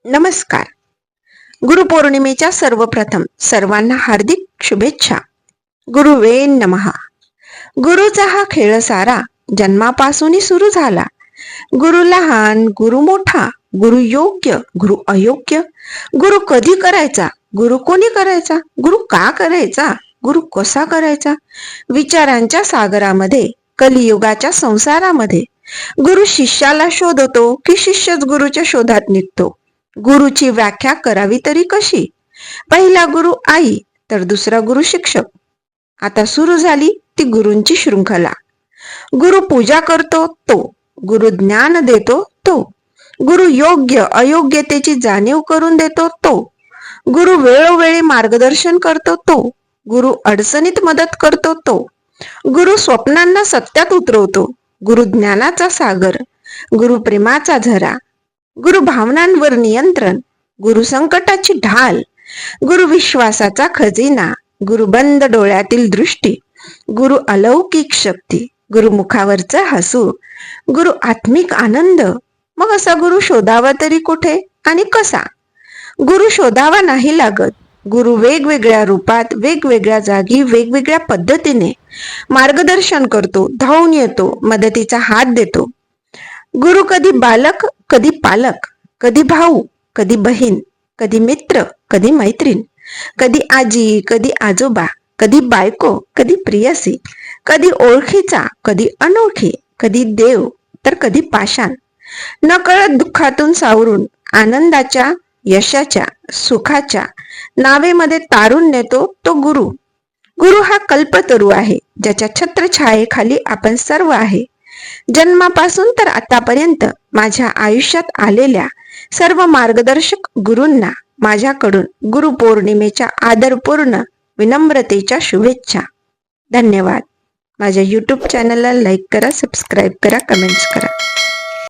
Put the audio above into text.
नमस्कार. गुरुपौर्णिमेच्या सर्वप्रथम सर्वांना हार्दिक शुभेच्छा. गुरुवे नमः. गुरुचा हा खेळ सारा जन्मापासून सुरू झाला. गुरु लहान, गुरु मोठा, गुरु योग्य, गुरु अयोग्य, गुरु कधी करायचा, गुरु कोणी करायचा, गुरु का करायचा, गुरु कसा करायचा. विचारांच्या सागरामध्ये, कलियुगाच्या संसारामध्ये गुरु शिष्याला शोधतो की शिष्यच गुरुच्या शोधात निघतो. गुरुची व्याख्या करावी तरी कशी. पहिला गुरु आई, तर दुसरा गुरु शिक्षक. आता सुरू झाली ती गुरूंची शृंखला. गुरु पूजा करतो तो, गुरु ज्ञान देतो तो, गुरु योग्य अयोग्यतेची जाणीव करून देतो तो, गुरु वेळोवेळी मार्गदर्शन करतो तो, गुरु अडचणीत मदत करतो तो, गुरु स्वप्नांना सत्यात उतरवतो, गुरु ज्ञानाचा सागर, गुरु प्रेमाचा झरा, गुरु भावनांवर नियंत्रण, गुरु संकटाची ढाल, गुरु विश्वासाचा खजिना, गुरु बंद डोळ्यातील दृष्टी, गुरु अलौकिक शक्ती, गुरु मुखावरचं हसू, गुरु आत्मिक आनंद. मग असा गुरु शोधावा तरी कुठे आणि कसा. गुरु शोधावा नाही लागत. गुरु वेगवेगळ्या रूपात, वेगवेगळ्या जागी, वेगवेगळ्या पद्धतीने मार्गदर्शन करतो, धावून येतो, मदतीचा हात देतो. गुरु कधी बालक, कधी पालक, कधी भाऊ, कधी बहीण, कधी मित्र, कधी मैत्रीण, कधी आजी, कधी आजोबा, कधी बायको, कधी प्रियसी, कधी ओळखीचा, कधी अनोळखी, कधी देव तर कधी पाषाण. नकळत दुःखातून सावरून आनंदाच्या, यशाच्या, सुखाच्या नावेमध्ये तारून नेतो तो गुरु. गुरु हा कल्पतरू आहे, ज्याच्या छत्रछायेखाली आपण सर्व आहे. जन्मापासून तर आतापर्यंत माझ्या आयुष्यात आलेल्या सर्व मार्गदर्शक गुरूंना माझ्याकडून गुरुपौर्णिमेच्या आदरपूर्ण विनम्रतेच्या शुभेच्छा. धन्यवाद. माझ्या यूट्यूब चॅनलला लाईक करा, सबस्क्राईब करा, कमेंट्स करा.